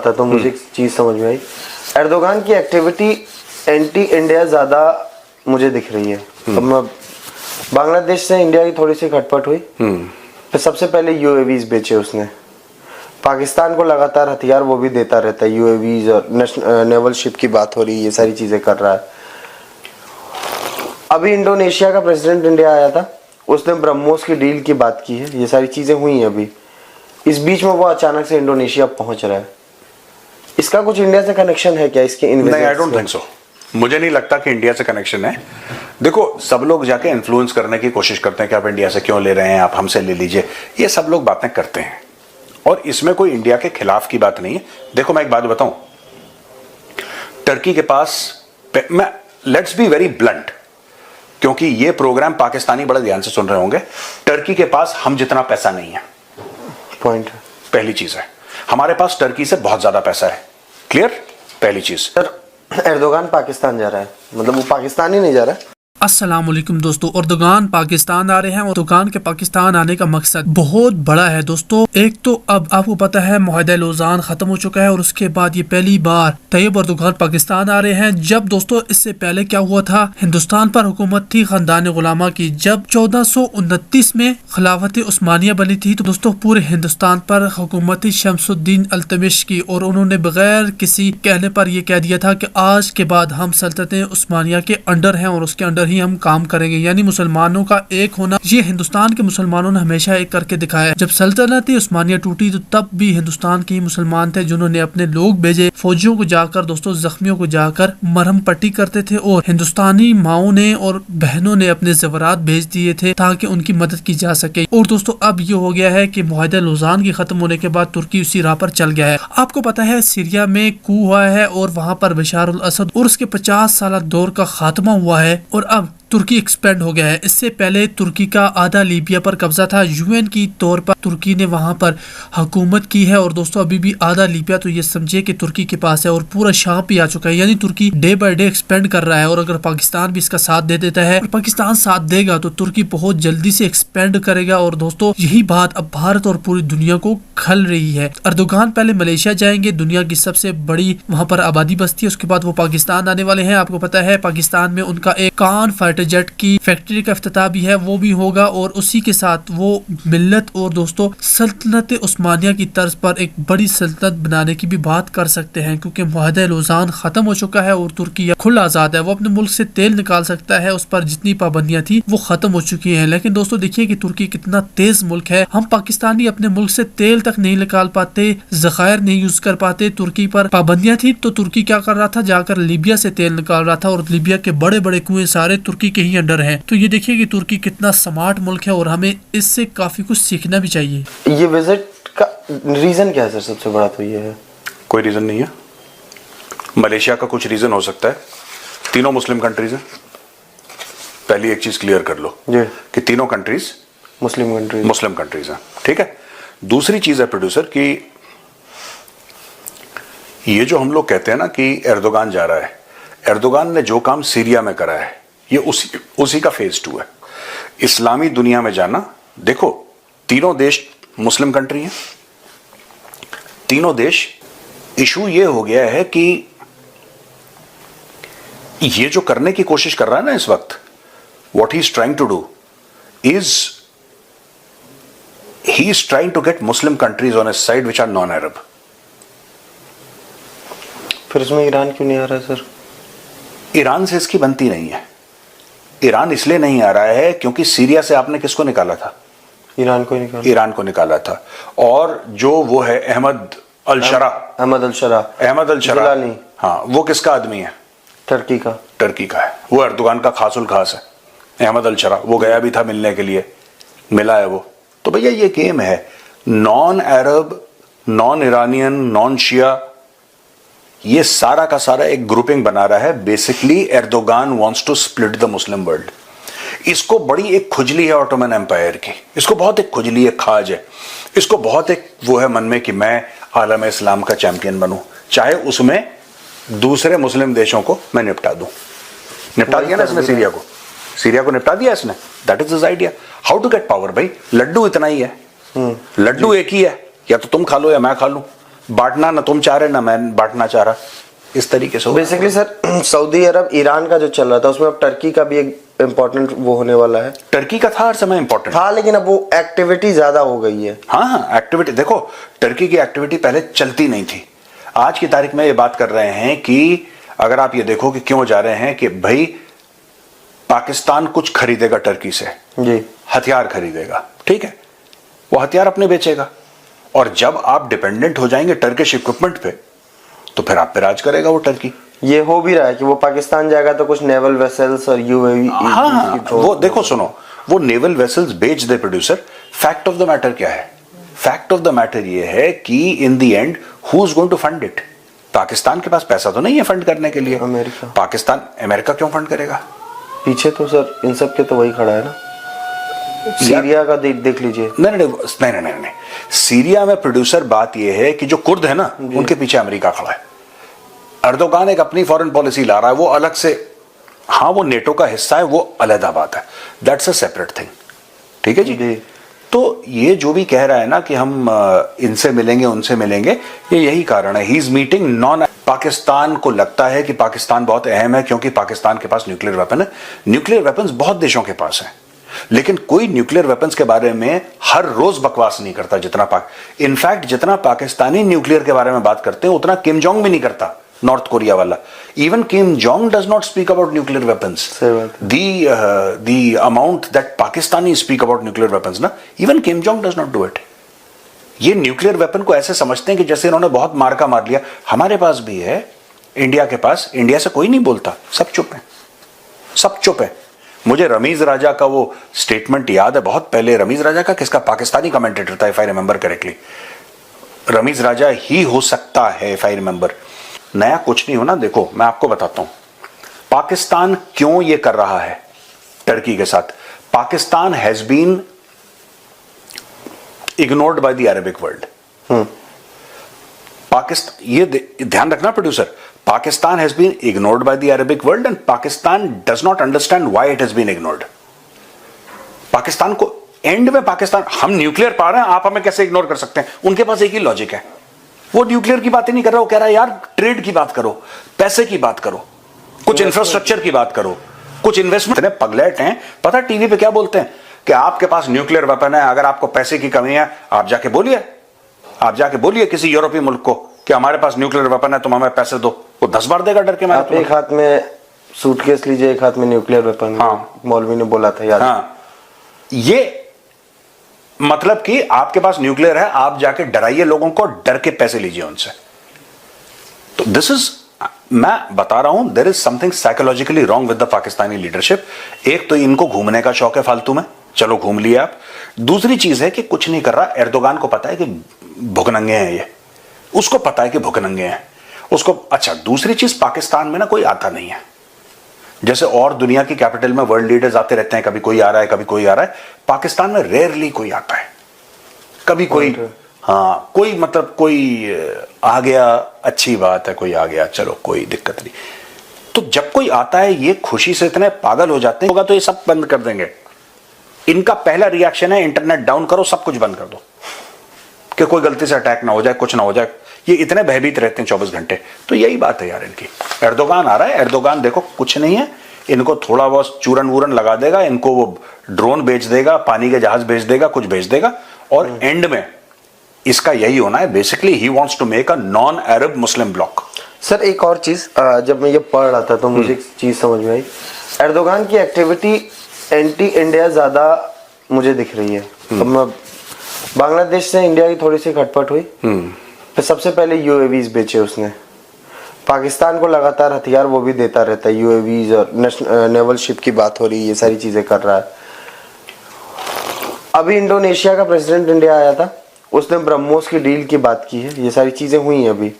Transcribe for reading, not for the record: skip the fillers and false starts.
था तो मुझे एक चीज समझ में आई, एर्दोगान की एक्टिविटी एंटी इंडिया ज्यादा मुझे दिख रही है। अब बांग्लादेश से इंडिया की थोड़ी सी खटपट हुई, फिर सबसे पहले यूएवीज बेचे उसने, पाकिस्तान को लगातार हथियार वो भी देता रहता है, यूएवीज और नेवल शिप की बात हो रही है, ये सारी चीजें कर रहा है। अभी इंडोनेशिया का प्रेसिडेंट इंडिया आया था, उसने ब्रह्मोस की डील की बात की है, ये सारी चीजें हुई हैं अभी। इस बीच में वो अचानक से इंडोनेशिया पहुंच रहा है, इसका कुछ इंडिया से कनेक्शन है क्या? इसके नहीं, आई डोंट थिंक सो। मुझे नहीं लगता कि इंडिया से कनेक्शन है। देखो, सब लोग जाके इन्फ्लुएंस करने की कोशिश करते हैं कि आप इंडिया से क्यों ले रहे हैं, आप हमसे ले लीजिए, ये सब लोग बातें करते हैं और इसमें कोई इंडिया के खिलाफ की बात नहीं है। देखो, मैं एक बात बताऊं, टर्की के पास, मैं लेट्स बी वेरी ब्लंट, क्योंकि ये प्रोग्राम पाकिस्तानी बड़े ध्यान से सुन रहे होंगे, टर्की के पास हम जितना पैसा नहीं है, पॉइंट है। पहली चीज है, हमारे पास टर्की से बहुत ज्यादा पैसा है, क्लियर, पहली चीज। सर, एर्दोगान पाकिस्तान जा रहा है, मतलब वो पाकिस्तान ही नहीं जा रहा है। अस्सलाम वालेकुम दोस्तों, एर्दोगान पाकिस्तान आ रहे हैं और एर्दोगान के पाकिस्तान आने का मकसद बहुत बड़ा है दोस्तों। एक तो अब आपको पता है मुआहदा लौज़ान खत्म हो चुका है और उसके बाद ये पहली बार तैयब एर्दोगान पाकिस्तान आ रहे हैं। जब दोस्तों इससे पहले क्या हुआ था, हिंदुस्तान पर हुकूमत थी खानदान गुलामा की। जब 1429 में खिलाफत उस्मानिया बनी थी तो दोस्तों पूरे हिंदुस्तान पर हुकूमत थी शमसुद्दीन अल्तमिश की, और उन्होंने बगैर किसी कहने पर यह कह दिया था कि आज के बाद हम सल्तनत उस्मानिया के अंडर हैं और उसके अंडर ही हम काम करेंगे। यानी मुसलमानों का एक होना, ये हिंदुस्तान के मुसलमानों ने हमेशा एक करके दिखाया है। जब सल्तनत उस्मानिया टूटी तो तब भी हिंदुस्तान के मुसलमान थे जिन्होंने अपने लोग भेजे, फौजियों को जाकर दोस्तों जख्मियों को जाकर मरहम पट्टी करते थे, और हिंदुस्तानी माओ ने और बहनों ने अपने ज़ेवरात भेज दिए थे ताकि उनकी मदद की जा सके। और दोस्तों अब ये हो गया है कि मुआहदा लौज़ान की खत्म होने के बाद तुर्की उसी राह पर चल गया है। आपको पता है सीरिया में कू हुआ है और वहाँ पर बशार अल असद और उसके 50 साल दौर का खात्मा हुआ है और अब तुर्की एक्सपेंड हो गया है। इससे पहले तुर्की का आधा लीबिया पर कब्जा था, यूएन की तौर पर तुर्की ने वहां पर हुकूमत की है, और दोस्तों अभी भी आधा लीबिया तो ये समझिए कि तुर्की के पास है और पूरा शाम भी आ चुका है। यानी तुर्की डे बाय डे एक्सपेंड कर रहा है, और अगर पाकिस्तान भी इसका साथ दे देता है और पाकिस्तान साथ देगा तो तुर्की बहुत जल्दी से एक्सपेंड करेगा। और दोस्तों यही बात अब भारत और पूरी दुनिया को खल रही है। एर्दोगान पहले मलेशिया जाएंगे, दुनिया की सबसे बड़ी वहां पर आबादी बस्ती है, उसके बाद वो पाकिस्तान आने वाले हैं। आपको पता है पाकिस्तान में उनका एक कान फाइटर जेट की फैक्ट्री का इफ्तिताह भी है, वो भी होगा, और उसी के साथ वो मिल्लत और दोस्तों सल्तनत उस्मानिया की तर्ज पर एक बड़ी सल्तनत बनाने की भी बात कर सकते हैं, क्योंकि मुआहदा लौज़ान खत्म हो चुका है और तुर्की खुला आजाद है। वो अपने मुल्क से तेल निकाल सकता है, उस पर जितनी पाबंदियां थी वो खत्म हो चुकी हैं। लेकिन दोस्तों देखिए कि तुर्की कितना तेज मुल्क है, हम पाकिस्तानी अपने मुल्क से तेल तक नहीं निकाल पाते, ज़खायर नहीं यूज कर पाते। तुर्की पर पाबंदियां थी तो तुर्की क्या कर रहा था, जाकर लीबिया से तेल निकाल रहा था, और लीबिया के बड़े बड़े कुएं सारे तुर्की के ही अंडर है। तो ये देखिए कि तुर्की कितना स्मार्ट मुल्क है और हमें इससे काफी कुछ सीखना भी चाहिए। ये विजिट का रीजन क्या है सर? सबसे बड़ा तो ये है, कोई रीजन नहीं है। मलेशिया का कुछ रीजन हो सकता है, तीनों मुस्लिम कंट्रीज हैं, पहली एक चीज क्लियर कर लो कि तीनों कंट्रीज मुस्लिम कंट्रीज हैं, ठीक है। दूसरी चीज है प्रोड्यूसर कि ये जो हम लोग कहते हैं ना कि एर्दोगान जा रहा है, एर्दोगान ने जो काम सीरिया में करा है ये उसी का फेज 2 है। इस्लामी दुनिया में जाना, देखो तीनों देश मुस्लिम कंट्री हैं, तीनों देश, इशू ये हो गया है कि ये जो करने की कोशिश कर रहा है ना इस वक्त, what he is trying to do is he is trying to get Muslim countries on his side which are non Arab. फिर इसमें ईरान क्यों नहीं आ रहा है सर? ईरान से इसकी बनती नहीं है। ईरान इसलिए नहीं आ रहा है क्योंकि सीरिया से आपने किसको निकाला था? ईरान को निकाला था। और जो वो है अहमद अल शरा, हाँ, वो किसका आदमी है? टर्की का है। वो एर्दोगान का खास उल खास है अहमद अल शरा। वो गया भी था मिलने के लिए, मिला है वो। तो भैया ये गेम है, non Arab, non Iranian, non Shia, ये सारा का सारा एक ग्रुपिंग बना रहा है। Basically Erdogan wants to split the Muslim world. इसको बड़ी एक खुजली है ऑटोमन एम्पायर की, इसको बहुत एक खुजली है, खाज है, इसको बहुत एक वो है मन में कि मैं आलम इस्लाम का चैंपियन बनूं, चाहे उसमें दूसरे मुस्लिम देशों को मैं निपटा दूं। निपटा दिया ना इसने सीरिया को निपटा दिया इसने। That is his idea how to get power. भाई लड्डू इतना ही है, लड्डू एक ही है, या तो तुम खा लो या मैं खा लूं। बांटना ना तुम चाह रहे ना मैं बांटना चाह रहा, इस तरीके से बेसिकली सर सऊदी अरब ईरान का जो चल रहा था उसमें अब टर्की का भी एक इम्पोर्टेंट वो होने वाला है। टर्की का था हर समय इंपॉर्टेंट हाँ, लेकिन अब वो एक्टिविटी ज्यादा हो गई है। हाँ, एक्टिविटी देखो, टर्की की एक्टिविटी पहले चलती नहीं थी। आज की तारीख में ये बात कर रहे हैं कि अगर आप ये देखो कि क्यों जा रहे हैं कि भाई पाकिस्तान कुछ खरीदेगा टर्की से, जी, हथियार खरीदेगा, ठीक है, वो हथियार अपने बेचेगा, और जब आप डिपेंडेंट हो जाएंगे टर्किश इक्विपमेंट पे तो फिर आप पे राज करेगा वो टर्की। ये हो भी रहा है कि वो पाकिस्तान जाएगा तो कुछ नेवल वेसल्स और यूएवी। हाँ, वो देखो सुनो, वो नेवल वेसल्स बेच दे producer. Fact of the matter क्या है? फैक्ट ऑफ द मैटर ये है कि in the end who is going to fund it? Pakistan के पास पैसा तो नहीं है फंड करने के लिए। अमेरिका। पाकिस्तान, अमेरिका क्यों फंड करेगा? पीछे तो सर इन सब के तो वही खड़ा है ना, सीरिया का देख लीजिए। नहीं, सीरिया में प्रोड्यूसर बात यह है कि जो कुर्द है ना, उनके पीछे अमेरिका खड़ा है। अर्दोगान एक अपनी फॉरेन पॉलिसी ला रहा है, वो अलग से, हाँ वो नेटो का हिस्सा है, वो अलग बात है, दैट्स अ सेपरेट थिंग, ठीक है जी। तो ये जो भी कह रहा है ना कि हम इनसे मिलेंगे उनसे मिलेंगे, ये यही कारण है, he is meeting non. Pakistan को लगता है कि पाकिस्तान बहुत अहम है क्योंकि पाकिस्तान के पास न्यूक्लियर वेपन है। न्यूक्लियर वेपन्स बहुत देशों के पास है, लेकिन कोई न्यूक्लियर वेपन्स के बारे में हर रोज बकवास नहीं करता जितना इनफैक्ट जितना पाकिस्तानी न्यूक्लियर के बारे में बात करते हैं उतना किम जोंग भी नहीं करता, नॉर्थ कोरिया वाला। Even Kim Jong does not speak about nuclear weapons. The amount that Pakistani speak about nuclear weapons ना, even Kim Jong does not do it. ये न्यूक्लियर वेपन को ऐसे समझते हैं कि जैसे इन्होंने बहुत मार्का मार लिया। हमारे पास भी है, इंडिया के पास, इंडिया से कोई नहीं बोलता, सब चुप है, सब चुप है। मुझे रमीज राजा का वो स्टेटमेंट याद है बहुत पहले। रमीज राजा का किसका? पाकिस्तानी कमेंटेटर था, if I remember correctly. Ramiz Raja ही हो सकता है, इफ आई रिमेंबर। नया कुछ नहीं होना। देखो मैं आपको बताता हूं पाकिस्तान क्यों ये कर रहा है टर्की के साथ। Pakistan has been ignored by the Arabic world. Pakistan, ये ध्यान रखना producer, Pakistan has been ignored by the Arabic world and Pakistan does not understand why it has been ignored. Pakistan को एंड में पाकिस्तान, हम न्यूक्लियर पा रहे हैं, आप हमें कैसे इग्नोर कर सकते हैं? उनके पास एक ही लॉजिक है, वो न्यूक्लियर की बात ही नहीं कर रहा, वो कह रहा है यार ट्रेड की बात करो, पैसे की बात करो, कुछ इंफ्रास्ट्रक्चर की बात करो, कुछ इन्वेस्टमेंट। इतने पगलेट हैं, पता टीवी पे क्या बोलते हैं कि आपके पास न्यूक्लियर वेपन है, अगर आपको पैसे की कमी है आप जाके बोलिए, आप जाके बोलिए किसी यूरोपीय मुल्क को कि हमारे पास न्यूक्लियर वेपन है, तुम हमें पैसे दो, वो 10 बार देगा डर के मारे। आप एक हाथ में सूटकेस लीजिए, एक हाथ में न्यूक्लियर वेपन। हाँ, मौलवी ने बोला था याद। हाँ, ये मतलब कि आपके पास न्यूक्लियर है, आप जाके डराइए लोगों को, डर के पैसे लीजिए उनसे। तो दिस इज, मैं बता रहा हूं, there is something psychologically wrong with the Pakistani leadership. एक तो इनको घूमने का शौक है फालतू में, चलो घूम लिया आप। दूसरी चीज है कि कुछ नहीं कर रहा। एर्दोगान को पता है कि भुखनंगे हैं ये, उसको पता है कि भुखनंगे हैं उसको। अच्छा, दूसरी चीज, पाकिस्तान में ना कोई आता नहीं है। जैसे और दुनिया की कैपिटल में वर्ल्ड लीडर्स आते रहते हैं, कभी कोई आ रहा है, कभी कोई आ रहा है। पाकिस्तान में रेयरली कोई आता है, कभी कोई, हाँ कोई, मतलब कोई आ गया, अच्छी बात है, कोई आ गया, चलो कोई दिक्कत नहीं। तो जब कोई आता है ये खुशी से इतने पागल हो जाते हैं, होगा तो ये सब बंद कर देंगे। इनका पहला रिएक्शन है इंटरनेट डाउन करो, सब कुछ बंद कर दो कि कोई गलती से अटैक ना हो जाए, कुछ ना हो जाए। ये इतने भयभीत रहते हैं 24 घंटे। तो यही बात है यार इनकी। एर्दोगान आ रहा है, एर्दोगान देखो कुछ नहीं है, इनको थोड़ा बहुत चूरन वूरन लगा देगा, इनको वो ड्रोन बेच देगा, पानी के जहाज बेच देगा, कुछ बेच देगा, और एंड में इसका यही होना है। Basically he wants to make a non Arab Muslim block. Sir एक और चीज, जब मैं ये पढ़ रहा था तो मुझे एक चीज समझ में आई। एर्दोगान की एक्टिविटी एंटी इंडिया ज्यादा मुझे दिख रही है। अब मैं बांग्लादेश से इंडिया की थोड़ी सी खटपट हुई, फिर सबसे पहले यूएवीज बेचे उसने। पाकिस्तान को लगातार हथियार वो भी देता रहता है, यूएवीज और नेवल शिप की बात हो रही है, ये सारी चीजें कर रहा है। अभी इंडोनेशिया का प्रेसिडेंट इंडिया आया था, उसने ब्रह्मोस की डील की बात की है, ये सारी चीजें हुई हैं अभी।